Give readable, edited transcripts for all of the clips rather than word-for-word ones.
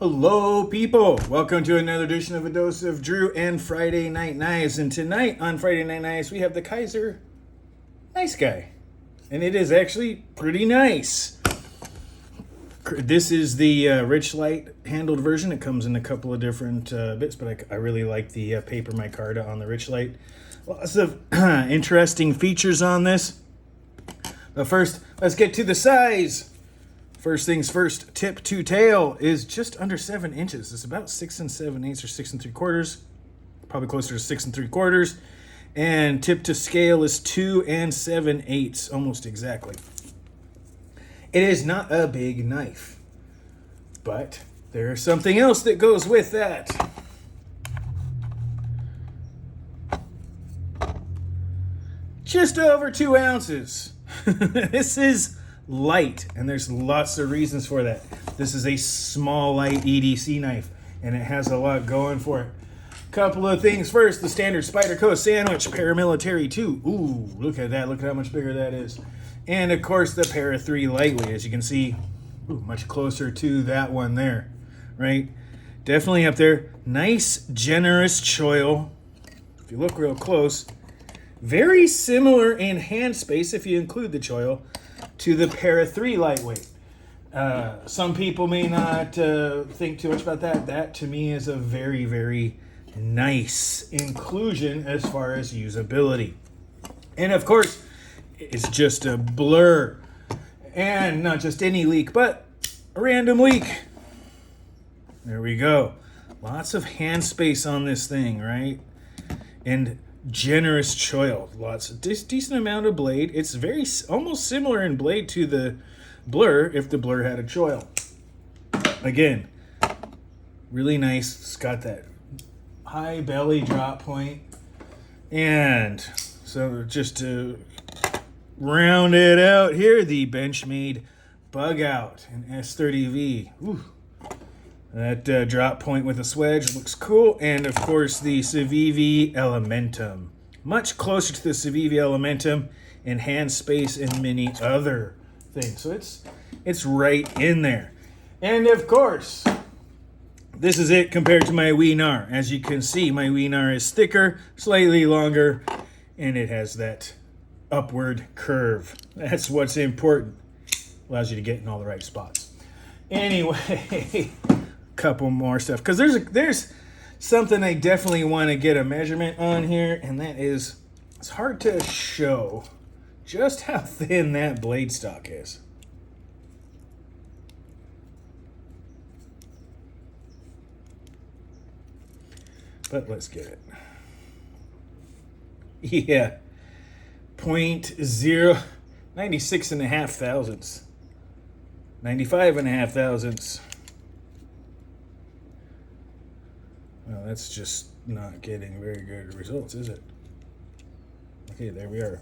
Hello, people. Welcome to another edition of A Dose of Drew and Friday Night Knives. And tonight on Friday Night Knives, we have the Kizer NiceGuy. And it is actually pretty nice. This is the rich light handled version. It comes in a couple of different bits, but I really like the paper micarta on the rich light. Lots of interesting features on this. But first, let's get to the size. First things first, tip to tail is just under 7 inches. It's about 6 7/8 or 6 3/4, probably closer to 6 3/4. And tip to scale is 2 7/8, almost exactly. It is not a big knife, but there's something else that goes with that. Just over 2 ounces. This is light, and there's lots of reasons for that. This is a small, light EDC knife, and it has a lot going for it. Couple of things first, the standard Spyderco sandwich, paramilitary 2. Ooh, look at that. Look at how much bigger that is. And, of course, the Para 3 lightweight, as you can see, much closer to that one there, right? Definitely up there. Nice, generous choil. If you look real close, very similar in hand space, if you include the choil, to the Para 3 lightweight. Some people may not think too much about that. That, to me, is a very, very nice inclusion as far as usability. And, of course, it's just a blur. And not just any leak, but a random leak. There we go. Lots of hand space on this thing, right? And generous choil, lots of decent amount of blade. It's very almost similar in blade to the blur if the blur had a choil. Again, really nice. It's got that high belly drop point. And so just to round it out here, the Benchmade Bug Out in S30V. Ooh. That drop point with a swedge looks cool. And, of course, the Civivi Elementum. Much closer to the Civivi Elementum in hand space and many other things. So it's right in there. And, of course, this is it compared to my Weenar. As you can see, my Weenar is thicker, slightly longer, and it has that upward curve. That's what's important. Allows you to get in all the right spots. Anyway... couple more stuff, because there's something I definitely want to get a measurement on here, and that is, it's hard to show just how thin that blade stock is. But let's get it. Yeah, 0.0 96.5 thousandths, 95.5 thousandths. Well, that's just not getting very good results, is it? Okay, there we are.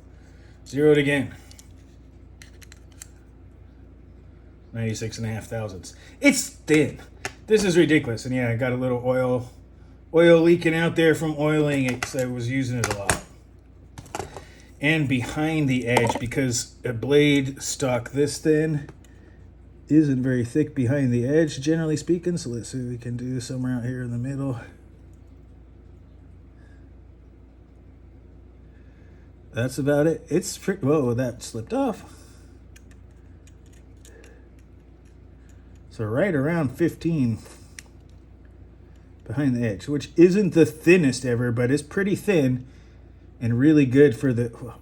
Zeroed again. 96.5 thousandths. It's thin. This is ridiculous. And yeah, I got a little oil leaking out there from oiling it because I was using it a lot. And behind the edge, because a blade stock this thin isn't very thick behind the edge, generally speaking. So let's see what we can do somewhere out here in the middle. That's about it. It's pretty, whoa, that slipped off. So right around 15 behind the edge, which isn't the thinnest ever, but it's pretty thin and really good for the, well,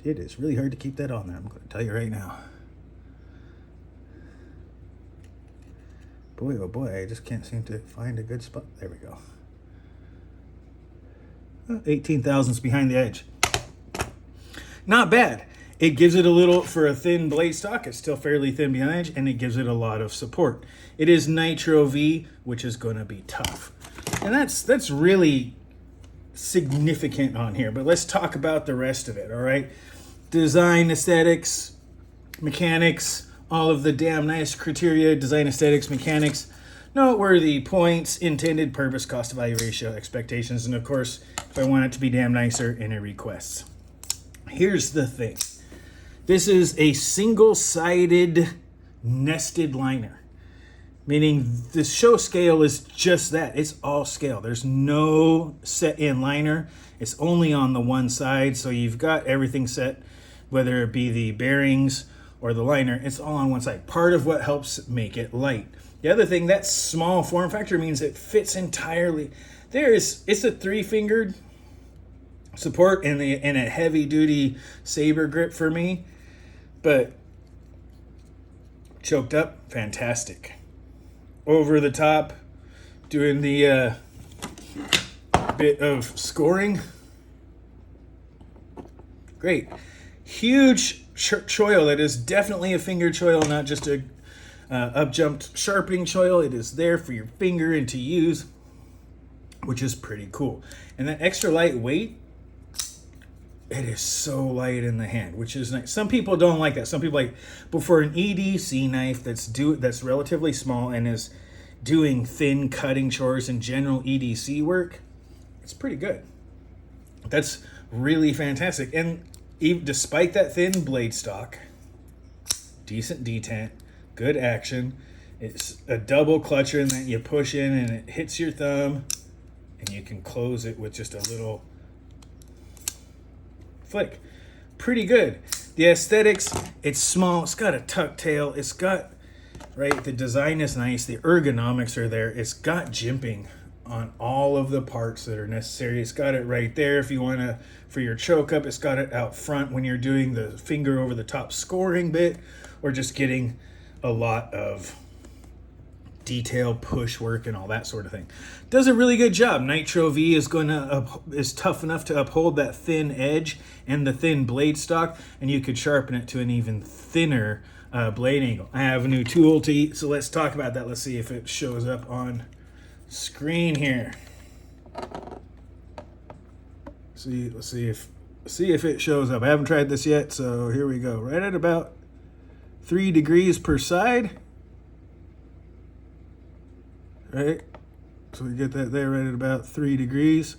it is really hard to keep that on there. I'm going to tell you right now. Boy, oh boy, I just can't seem to find a good spot. There we go. 18 thousandths behind the edge. Not bad. It gives it a little, for a thin blade stock, it's still fairly thin behind the edge, and it gives it a lot of support. It is Nitro V, which is going to be tough. And that's really significant on here. But let's talk about the rest of it, all right? Design, aesthetics, mechanics, all of the damn nice criteria, design, aesthetics, mechanics, noteworthy points, intended purpose, cost to value ratio, expectations, and of course, if I want it to be damn nicer, any requests. Here's the thing. This is a single-sided nested liner. meaning the show scale is just that. It's all scale. There's no set in liner. It's only on the one side, so you've got everything set, whether it be the bearings or the liner. It's all on one side. Part of what helps make it light. The other thing, that small form factor means it fits entirely. It's a 3-fingered support and a heavy duty saber grip for me, but choked up, fantastic. Over the top, doing the bit of scoring, great. Huge choil. That is definitely a finger choil, not just a up-jumped sharpening choil. It is there for your finger and to use, which is pretty cool. And that extra lightweight, it is so light in the hand, which is nice. Some people don't like that. Some people like, but for an EDC knife that's relatively small and is doing thin cutting chores and general EDC work, it's pretty good. That's really fantastic. And despite that thin blade stock, decent detent, good action. It's a double clutcher in that you push in and it hits your thumb, and you can close it with just a little flick. Pretty good. The aesthetics, it's small, it's got a tuck tail, it's got, right, the design is nice, the ergonomics are there, it's got jimping on all of the parts that are necessary. It's got it right there if you want to, for your choke up. It's got it out front when you're doing the finger over the top scoring bit, or just getting a lot of detail push work and all that sort of thing. Does a really good job. Nitro V is tough enough to uphold that thin edge and the thin blade stock, and you could sharpen it to an even thinner blade angle. I have a new tool to eat, so let's talk about that. Let's see if it shows up on screen here. Let's see if it shows up. I haven't tried this yet, so here we go. Right at about 3 degrees per side. Right? So we get that there right at about 3 degrees.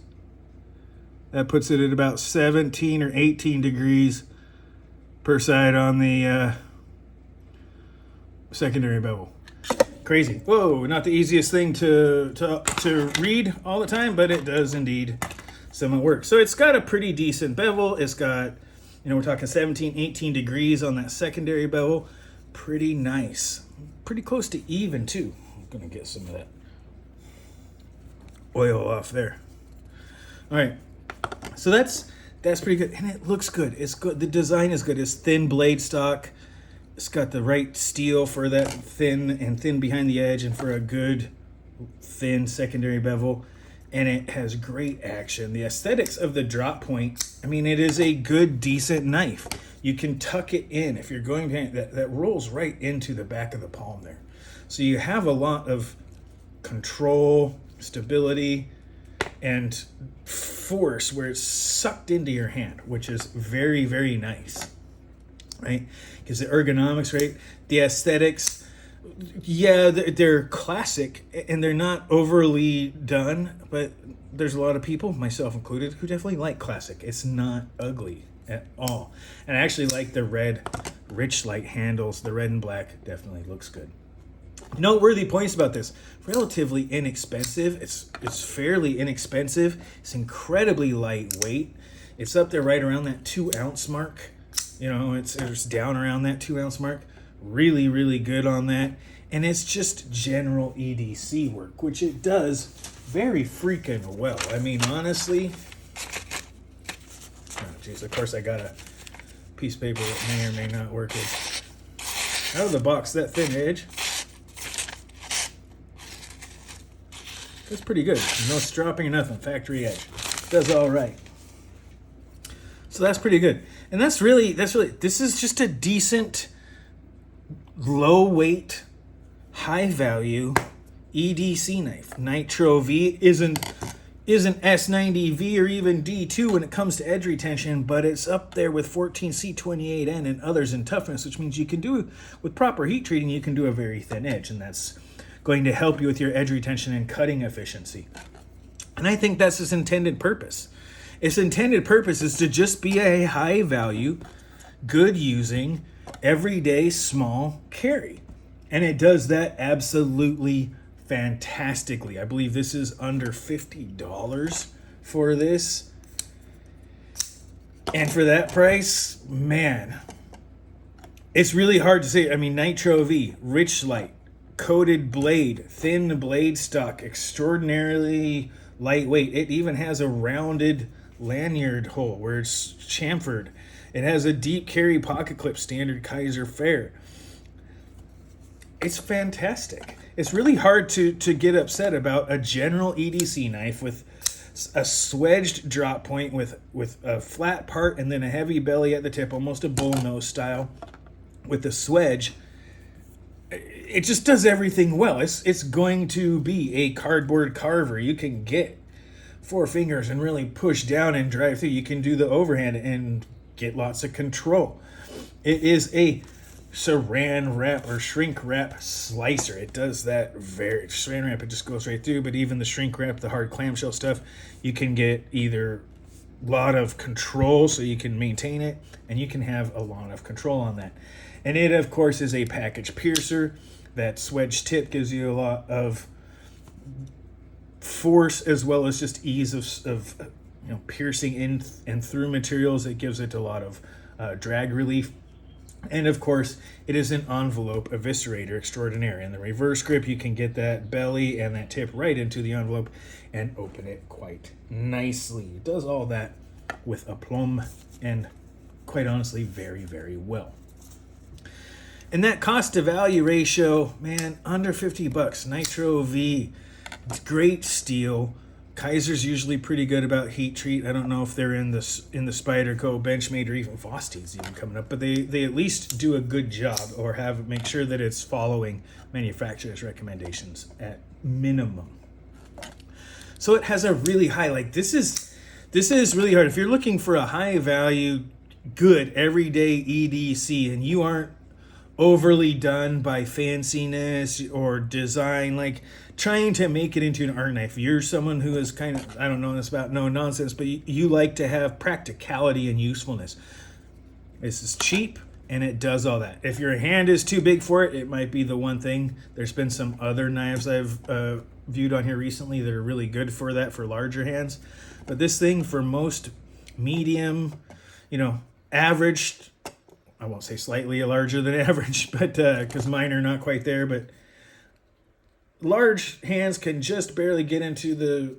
That puts it at about 17 or 18 degrees per side on the secondary bevel. Crazy. Whoa, not the easiest thing to read all the time, but it does indeed somewhat work. So it's got a pretty decent bevel. It's got, we're talking 17, 18 degrees on that secondary bevel. Pretty nice. Pretty close to even too. I'm gonna get some of that oil off there. All right, so that's pretty good, and it looks good. It's good. The design is good. It's thin blade stock. It's got the right steel for that thin behind the edge, and for a good thin secondary bevel, and it has great action. The aesthetics of the drop point, it is a good, decent knife. You can tuck it in if you're going behind that rolls right into the back of the palm there. So you have a lot of control, stability, and force where it's sucked into your hand, which is very, very nice, right? Because the ergonomics, right? The aesthetics, yeah, they're classic and they're not overly done, but there's a lot of people, myself included, who definitely like classic. It's not ugly at all. And I actually like the red rich light handles. The red and black definitely looks good. Noteworthy points about this: relatively inexpensive. It's fairly inexpensive. It's incredibly lightweight. It's up there right around that 2-ounce mark. It's down around that 2-ounce mark. Really, really good on that. And it's just general EDC work, which it does very freaking well. Honestly, of course I got a piece of paper that may or may not work. Out of the box, that thin edge, that's pretty good. No stropping or nothing. Factory edge. Does all right. So that's pretty good. And this is just a decent, low weight, high value EDC knife. Nitro V isn't S90V or even D2 when it comes to edge retention, but it's up there with 14C28N and others in toughness, which means you can do, with proper heat treating, you can do a very thin edge, and that's going to help you with your edge retention and cutting efficiency. And I think that's its intended purpose. Its intended purpose is to just be a high value, good using, everyday small carry. And it does that absolutely fantastically. I believe this is under $50 for this. And for that price, man, it's really hard to say. I mean, Nitro V, rich light, coated blade, thin blade stock, extraordinarily lightweight. It even has a rounded lanyard hole where it's chamfered. It has a deep carry pocket clip, standard Kizer fare. It's fantastic. It's really hard to get upset about a general EDC knife with a swedged drop point with a flat part and then a heavy belly at the tip, almost a bullnose style with the swedge. It just does everything well. It's going to be a cardboard carver. You can get 4 fingers and really push down and drive through. You can do the overhand and get lots of control. It is a saran wrap or shrink wrap slicer. It does that very saran wrap. It just goes right through. But even the shrink wrap, the hard clamshell stuff, you can get either a lot of control so you can maintain it, and you can have a lot of control on that. And it, of course, is a package piercer. That swedge tip gives you a lot of force as well as just ease of piercing in and through materials. It gives it a lot of drag relief. And of course, it is an envelope eviscerator extraordinaire. In the reverse grip, you can get that belly and that tip right into the envelope and open it quite nicely. It does all that with aplomb and, quite honestly, very, very well. And that cost to value ratio, man, under $50. Nitro V, great steel. Kizer's usually pretty good about heat treat. I don't know if they're in the Spyderco, Benchmade, or even Vosteed's even coming up, but they at least do a good job or make sure that it's following manufacturer's recommendations at minimum. So it has a really high, this is really hard. If you're looking for a high value, good everyday EDC and you aren't overly done by fanciness or design, trying to make it into an art knife. You're someone who is kind of, I don't know this about no nonsense, but you like to have practicality and usefulness. This is cheap and it does all that. If your hand is too big for it, it might be the one thing. There's been some other knives I've viewed on here recently that are really good for that, for larger hands. But this thing for most medium, average, I won't say slightly larger than average, but because mine are not quite there, but large hands can just barely get into the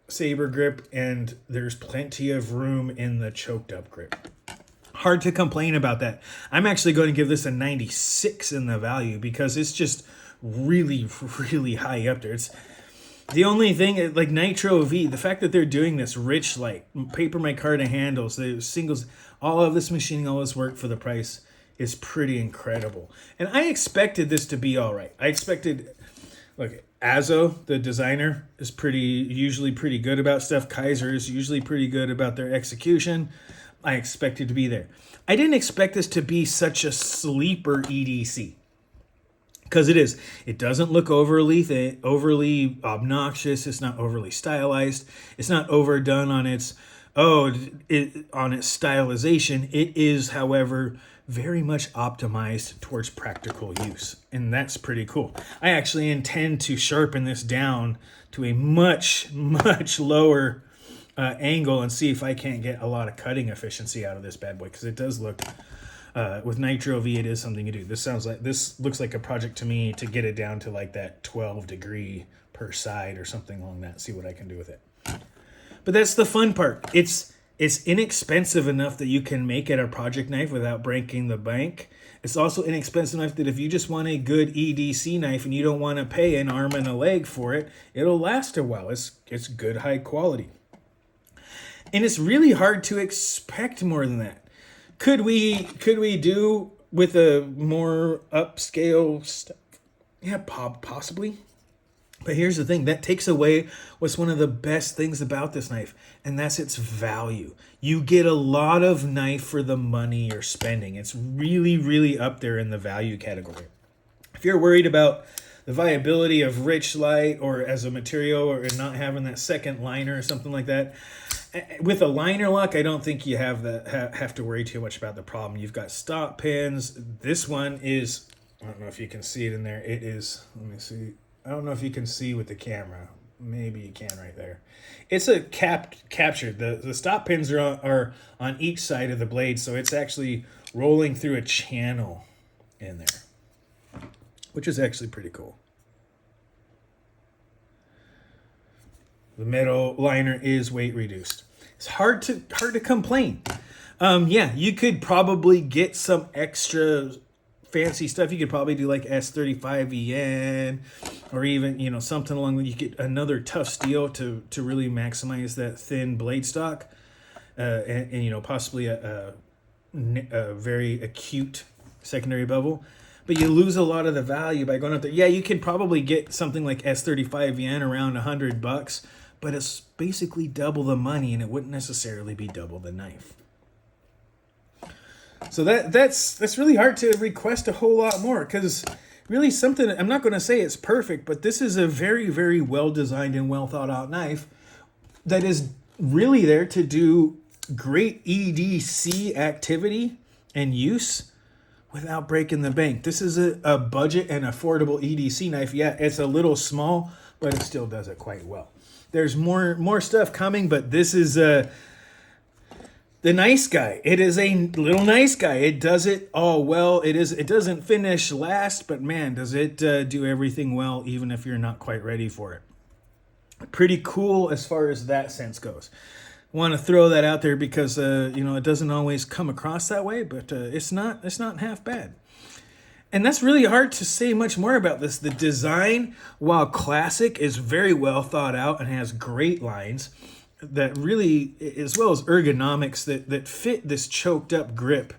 saber grip, and there's plenty of room in the choked up grip. Hard to complain about that. I'm actually going to give this a 96 in the value because it's just really, really high up there. It's the only thing, like Nitro V, the fact that they're doing this rich light, paper micarta handles, the singles, all of this machining, all this work for the price is pretty incredible. And I expected this to be all right. I expected, look, Azo, the designer, is usually pretty good about stuff. Kizer is usually pretty good about their execution. I expected to be there. I didn't expect this to be such a sleeper EDC. Because it is. It doesn't look overly obnoxious. It's not overly stylized. It's not overdone on its stylization. It is, however, very much optimized towards practical use. And that's pretty cool. I actually intend to sharpen this down to a much, much lower angle and see if I can't get a lot of cutting efficiency out of this bad boy. Because it does look... with Nitro V, it is something to do. This looks like a project to me to get it down to that 12 degree per side or something along that. See what I can do with it. But that's the fun part. It's inexpensive enough that you can make it a project knife without breaking the bank. It's also inexpensive enough that if you just want a good EDC knife and you don't want to pay an arm and a leg for it, it'll last a while. It's good high quality. And it's really hard to expect more than that. Could we do with a more upscale stuff? Yeah, possibly. But here's the thing. That takes away what's one of the best things about this knife, and that's its value. You get a lot of knife for the money you're spending. It's really, really up there in the value category. If you're worried about the viability of rich light or as a material or not having that second liner or something like that, with a liner lock, I don't think you have to worry too much about the problem. You've got stop pins. This one is I don't know if you can see it in there. It is, let me see. I don't know if you can see with the camera. Maybe you can right there. It's a captured. The stop pins are on each side of the blade, so it's actually rolling through a channel in there, which is actually pretty cool. The metal liner is weight reduced. It's hard to complain. Yeah, you could probably get some extra fancy stuff. You could probably do like S35EN or even, you know, something along, you get another tough steel to really maximize that thin blade stock, and you know, possibly a very acute secondary bevel. But you lose a lot of the value by going up there. Yeah, you could probably get something like S35EN around $100, but it's basically double the money, and it wouldn't necessarily be double the knife. So that's really hard to request a whole lot more, because really something, I'm not going to say it's perfect, but this is a very, very well designed and well thought out knife that is really there to do great EDC activity and use without breaking the bank. This is a budget and affordable EDC knife. Yeah, it's a little small, but it still does it quite well. There's more stuff coming, but this is the NiceGuy. It is a little NiceGuy. It does it all well. It doesn't finish last, but man, does it do everything well, even if you're not quite ready for it. Pretty cool as far as that sense goes. Want to throw that out there because you know, it doesn't always come across that way, but it's not half bad. And that's really hard to say much more about this. The design, while classic, is very well thought out and has great lines that really, as well as ergonomics that fit this choked up grip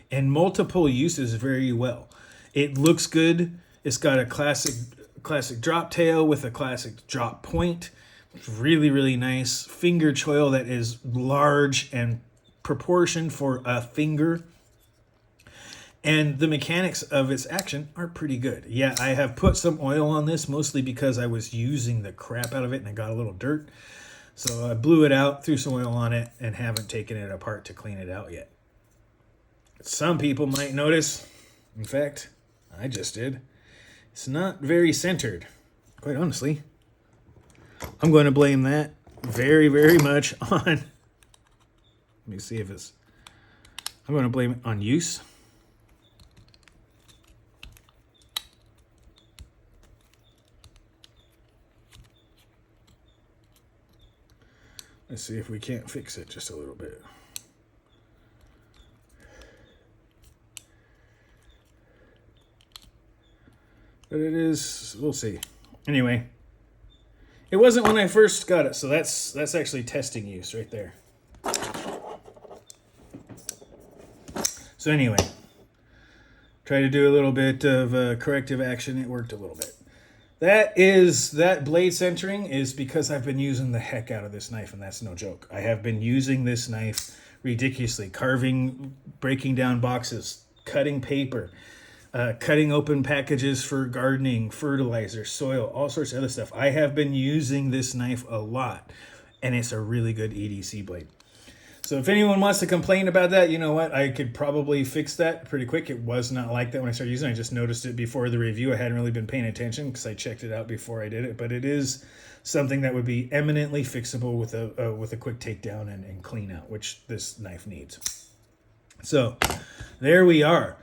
and multiple uses very well. It looks good. It's got a classic drop tail with a classic drop point. Really, really nice finger choil that is large and proportioned for a finger. And the mechanics of its action are pretty good. Yeah, I have put some oil on this, mostly because I was using the crap out of it and I got a little dirt. So I blew it out, threw some oil on it, and haven't taken it apart to clean it out yet. Some people might notice, in fact, I just did, it's not very centered, quite honestly. I'm going to blame that very, very much on, let me see if it's, I'm going to blame it on use. Let's see if we can't fix it just a little bit. But it is, we'll see. Anyway, it wasn't when I first got it, so that's actually testing use right there. So anyway, try to do a little bit of corrective action. It worked a little bit. That blade centering is because I've been using the heck out of this knife, and that's no joke. I have been using this knife ridiculously, carving, breaking down boxes, cutting paper, cutting open packages for gardening, fertilizer, soil, all sorts of other stuff. I have been using this knife a lot, and it's a really good EDC blade. So if anyone wants to complain about that, you know what? I could probably fix that pretty quick. It was not like that when I started using it. I just noticed it before the review. I hadn't really been paying attention because I checked it out before I did it. But it is something that would be eminently fixable with a quick takedown and clean out, which this knife needs. So there we are.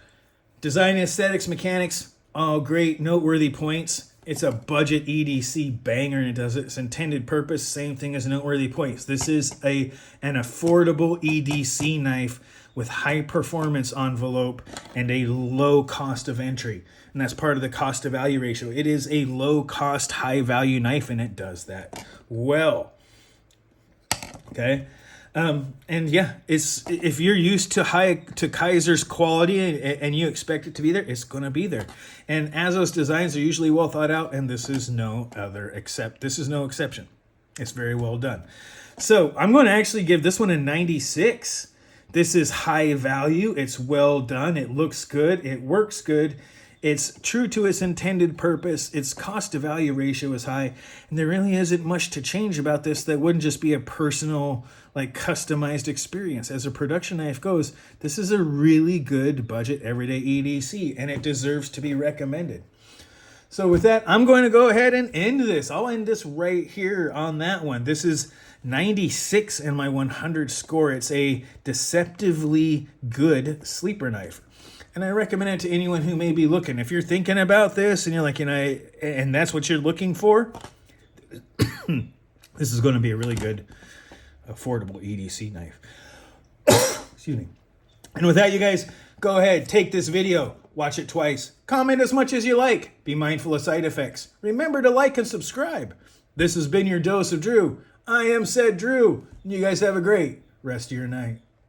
Design, aesthetics, mechanics, all great, noteworthy points. It's a budget EDC banger, and it does its intended purpose. Same thing as noteworthy points. This is an affordable EDC knife with high performance envelope and a low cost of entry. And that's part of the cost to value ratio. It is a low cost, high value knife, and it does that well. Okay. And yeah, it's, if you're used to Kizer's quality and you expect it to be there, it's going to be there. And Azos designs are usually well thought out, and this is no exception. It's very well done. So I'm going to actually give this one a 96. This is high value. It's well done. It looks good. It works good. It's true to its intended purpose. Its cost to value ratio is high. And there really isn't much to change about this that wouldn't just be a personal, like customized experience. As a production knife goes, this is a really good budget everyday EDC, and it deserves to be recommended. So with that, I'm going to go ahead and end this. I'll end this right here on that one. This is 96 in my 100 score. It's a deceptively good sleeper knife. And I recommend it to anyone who may be looking. If you're thinking about this and you're like, and that's what you're looking for, this is going to be a really good, affordable EDC knife. Excuse me. And with that, you guys, go ahead, take this video, watch it twice, comment as much as you like, be mindful of side effects. Remember to like and subscribe. This has been your dose of Drew. I am said Drew. You guys have a great rest of your night.